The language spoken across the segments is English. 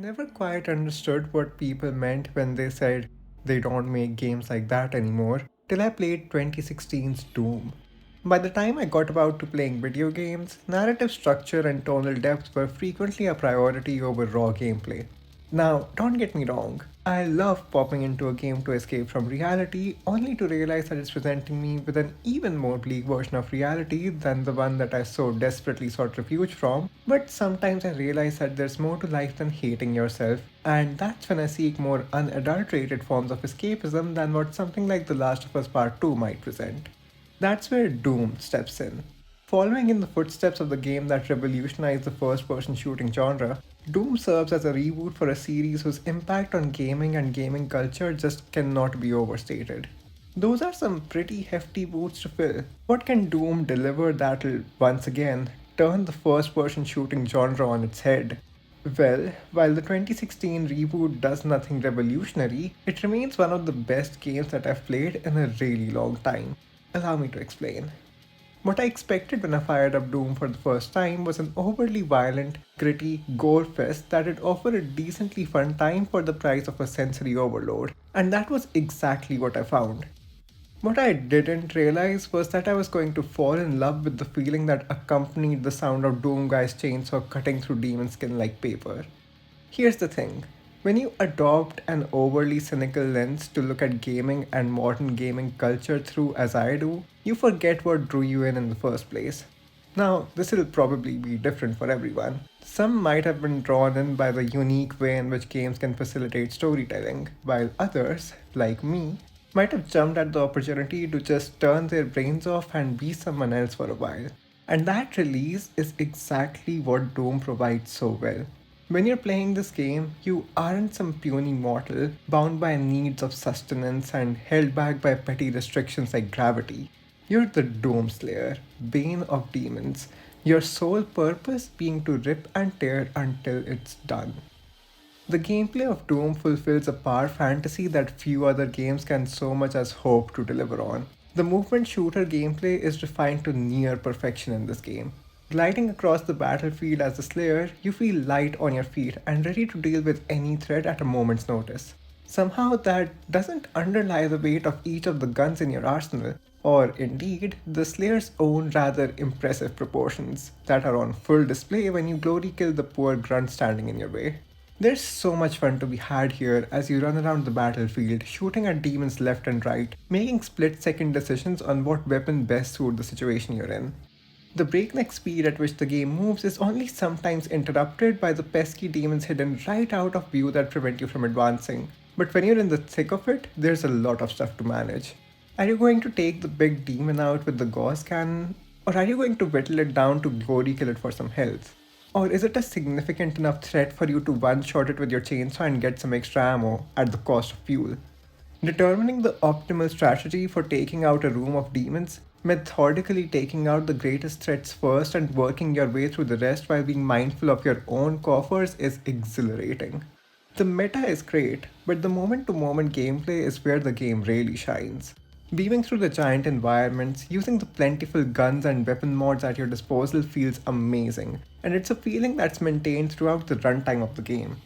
never quite understood what people meant when they said they don't make games like that anymore till I played 2016's Doom. By the time I got about to playing video games, narrative structure and tonal depth were frequently a priority over raw gameplay. Now, don't get me wrong, I love popping into a game to escape from reality only to realize that it's presenting me with an even more bleak version of reality than the one that I so desperately sought refuge from. But sometimes I realize that there's more to life than hating yourself, and that's when I seek more unadulterated forms of escapism than what something like The Last of Us Part 2 might present. That's where Doom steps in. Following in the footsteps of the game that revolutionized the first person shooting genre, Doom serves as a reboot for a series whose impact on gaming and gaming culture just cannot be overstated. Those are some pretty hefty boots to fill. What can Doom deliver that'll, once again, turn the first person shooting genre on its head? Well, while the 2016 reboot does nothing revolutionary, it remains one of the best games that I've played in a really long time. Allow me to explain. What I expected when I fired up Doom for the first time was an overly violent, gritty gore fest that'd offer a decently fun time for the price of a sensory overload, and that was exactly what I found. What I didn't realize was that I was going to fall in love with the feeling that accompanied the sound of Doomguy's chainsaw cutting through demon skin like paper. Here's the thing, when you adopt an overly cynical lens to look at gaming and modern gaming culture through as I do, you forget what drew you in the first place. Now, this will probably be different for everyone. Some might have been drawn in by the unique way in which games can facilitate storytelling, while others, like me, might have jumped at the opportunity to just turn their brains off and be someone else for a while. And that release is exactly what Doom provides so well. When you're playing this game, you aren't some puny mortal bound by needs of sustenance and held back by petty restrictions like gravity. You're the Doom Slayer, Bane of Demons, your sole purpose being to rip and tear until it's done. The gameplay of Doom fulfills a power fantasy that few other games can so much as hope to deliver on. The movement shooter gameplay is refined to near perfection in this game. Gliding across the battlefield as a Slayer, you feel light on your feet and ready to deal with any threat at a moment's notice. Somehow, that doesn't underlie the weight of each of the guns in your arsenal, or indeed, the Slayer's own rather impressive proportions that are on full display when you glory kill the poor grunt standing in your way. There's so much fun to be had here as you run around the battlefield, shooting at demons left and right, making split second decisions on what weapon best suit the situation you're in. The breakneck speed at which the game moves is only sometimes interrupted by the pesky demons hidden right out of view that prevent you from advancing. But when you're in the thick of it, there's a lot of stuff to manage. Are you going to take the big demon out with the gauze cannon? Or are you going to whittle it down to glory kill it for some health? Or is it a significant enough threat for you to one-shot it with your chainsaw and get some extra ammo at the cost of fuel? Determining the optimal strategy for taking out a room of demons, methodically taking out the greatest threats first and working your way through the rest while being mindful of your own coffers is exhilarating. The meta is great, but the moment to moment gameplay is where the game really shines. Weaving through the giant environments, using the plentiful guns and weapon mods at your disposal feels amazing, and it's a feeling that's maintained throughout the runtime of the game.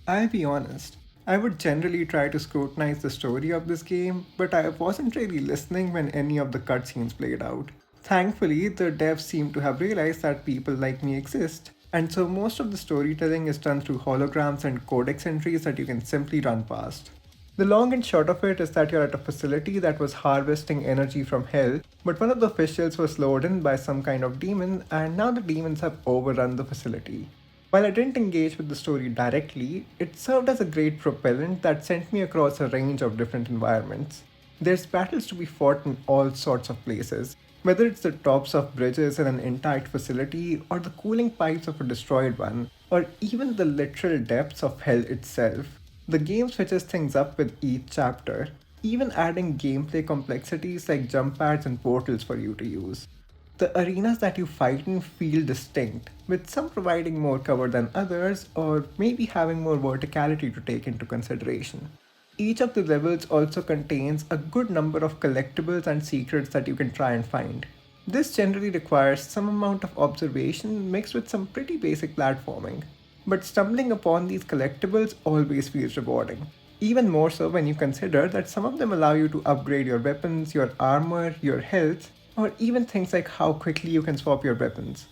I'll be honest, I would generally try to scrutinize the story of this game, but I wasn't really listening when any of the cutscenes played out. Thankfully, the devs seem to have realized that people like me exist, and so most of the storytelling is done through holograms and codex entries that you can simply run past. The long and short of it is that you're at a facility that was harvesting energy from hell, but one of the officials was lured in by some kind of demon, and now the demons have overrun the facility. While I didn't engage with the story directly, it served as a great propellant that sent me across a range of different environments. There's battles to be fought in all sorts of places, whether it's the tops of bridges in an intact facility, or the cooling pipes of a destroyed one, or even the literal depths of hell itself. The game switches things up with each chapter, even adding gameplay complexities like jump pads and portals for you to use. The arenas that you fight in feel distinct, with some providing more cover than others, or maybe having more verticality to take into consideration. Each of the levels also contains a good number of collectibles and secrets that you can try and find. This generally requires some amount of observation mixed with some pretty basic platforming. but stumbling upon these collectibles always feels rewarding. Even more so when you consider that some of them allow you to upgrade your weapons, your armor, your health, or even things like how quickly you can swap your weapons.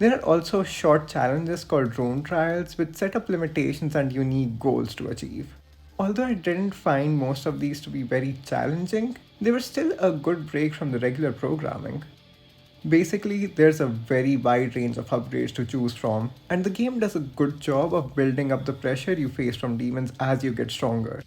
There are also short challenges called room trials with set up limitations and unique goals to achieve. Although I didn't find most of these to be very challenging, they were still a good break from the regular programming. Basically, there's a very wide range of upgrades to choose from, and the game does a good job of building up the pressure you face from demons as you get stronger.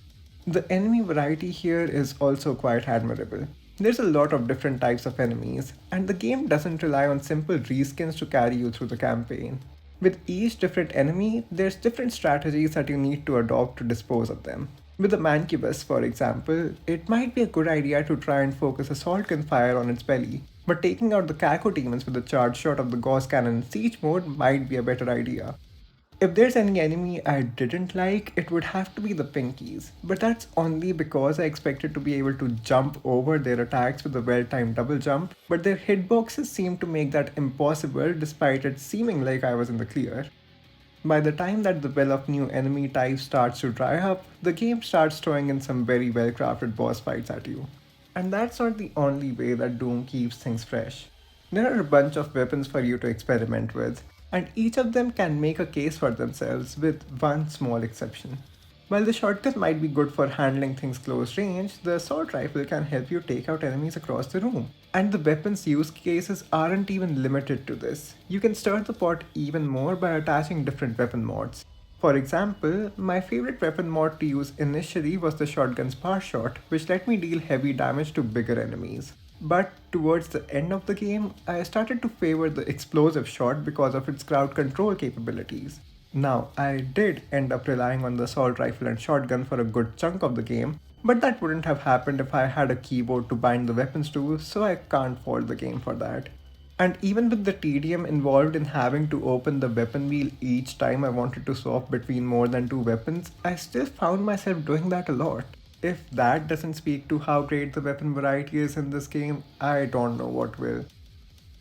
The enemy variety here is also quite admirable. There's a lot of different types of enemies, and the game doesn't rely on simple reskins to carry you through the campaign. With each different enemy, there's different strategies that you need to adopt to dispose of them. With the Mancubus, for example, it might be a good idea to try and focus assault gunfire on its belly, but taking out the Kako demons with a charge shot of the Gauss cannon in siege mode might be a better idea. If there's any enemy I didn't like, it would have to be the Pinkies, but that's only because I expected to be able to jump over their attacks with a well-timed double jump, but their hitboxes seem to make that impossible despite it seeming like I was in the clear. By the time that the well of new enemy types starts to dry up, the game starts throwing in some very well crafted boss fights at you. And that's not the only way that Doom keeps things fresh. There are a bunch of weapons for you to experiment with, and each of them can make a case for themselves with one small exception. While the shotgun might be good for handling things close range, the assault rifle can help you take out enemies across the room. And the weapons use cases aren't even limited to this. You can stir the pot even more by attaching different weapon mods. For example, my favorite weapon mod to use initially was the shotgun spar shot, which let me deal heavy damage to bigger enemies. But towards the end of the game, I started to favor the explosive shot because of its crowd control capabilities. Now, I did end up relying on the assault rifle and shotgun for a good chunk of the game, but that wouldn't have happened if I had a keyboard to bind the weapons to, so I can't fault the game for that. And even with the tedium involved in having to open the weapon wheel each time I wanted to swap between more than two weapons, I still found myself doing that a lot. If that doesn't speak to how great the weapon variety is in this game, I don't know what will.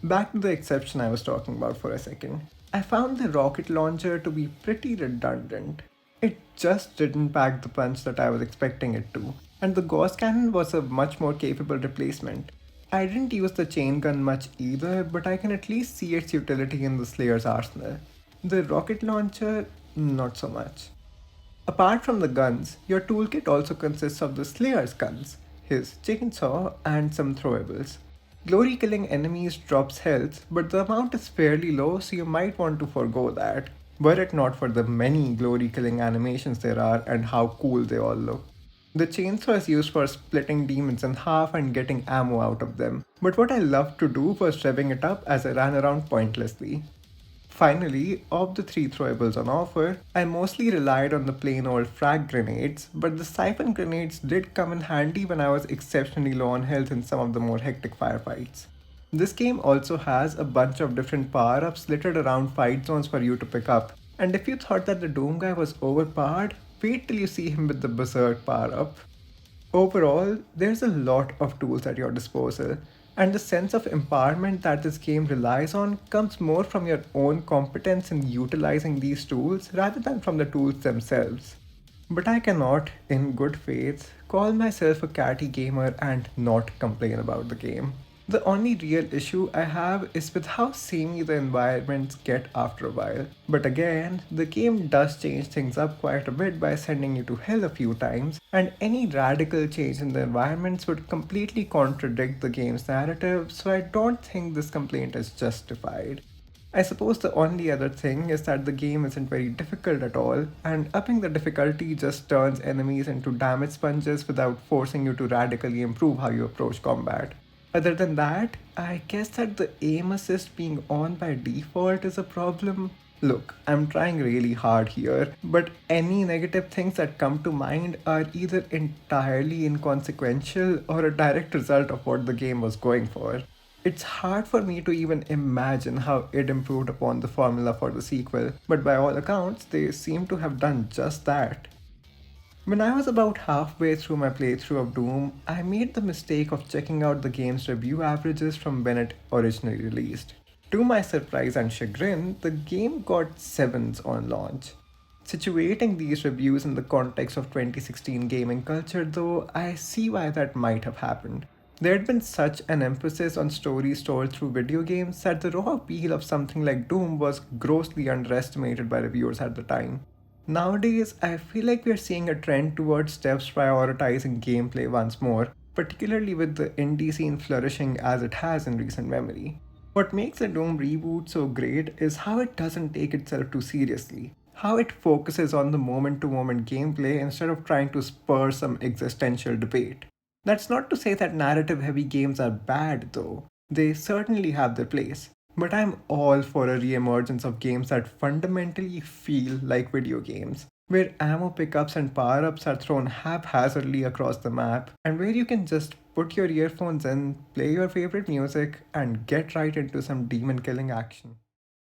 Back to the exception I was talking about for a second. I found the rocket launcher to be pretty redundant. It just didn't pack the punch that I was expecting it to, and the Gauss cannon was a much more capable replacement. I didn't use the chain gun much either, but I can at least see its utility in the Slayer's arsenal. The rocket launcher, not so much. Apart from the guns, your toolkit also consists of the Slayer's guns, his chainsaw, and some throwables. Glory killing enemies drops health, but the amount is fairly low, so you might want to forego that, were it not for the many glory killing animations there are and how cool they all look. The chainsaw is used for splitting demons in half and getting ammo out of them, but what I loved to do was revving it up as I ran around pointlessly. Finally, of the three throwables on offer, I mostly relied on the plain old frag grenades, but the siphon grenades did come in handy when I was exceptionally low on health in some of the more hectic firefights. This game also has a bunch of different power-ups littered around fight zones for you to pick up, and if you thought that the Doom guy was overpowered, wait till you see him with the Berserk power-up. Overall, there's a lot of tools at your disposal, and the sense of empowerment that this game relies on comes more from your own competence in utilizing these tools rather than from the tools themselves. But I cannot, in good faith, call myself a catty gamer and not complain about the game. The only real issue I have is with how samey the environments get after a while. But again, the game does change things up quite a bit by sending you to hell a few times, and any radical change in the environments would completely contradict the game's narrative, so I don't think this complaint is justified. I suppose the only other thing is that the game isn't very difficult at all, and upping the difficulty just turns enemies into damage sponges without forcing you to radically improve how you approach combat. Other than that, I guess that the aim assist being on by default is a problem. Look, I'm trying really hard here, but any negative things that come to mind are either entirely inconsequential or a direct result of what the game was going for. It's hard for me to even imagine how it improved upon the formula for the sequel, but by all accounts, they seem to have done just that. When I was about halfway through my playthrough of Doom, I made the mistake of checking out the game's review averages from when it originally released. To my surprise and chagrin, the game got 7s on launch. Situating these reviews in the context of 2016 gaming culture, though, I see why that might have happened. There had been such an emphasis on stories told through video games that the raw appeal of something like Doom was grossly underestimated by reviewers at the time. Nowadays, I feel like we're seeing a trend towards devs prioritizing gameplay once more, particularly with the indie scene flourishing as it has in recent memory. What makes a Doom reboot so great is how it doesn't take itself too seriously, how it focuses on the moment to moment gameplay instead of trying to spur some existential debate. That's not to say that narrative heavy games are bad though, they certainly have their place. But I'm all for a re-emergence of games that fundamentally feel like video games, where ammo pickups and power-ups are thrown haphazardly across the map, and where you can just put your earphones in, play your favorite music, and get right into some demon killing action.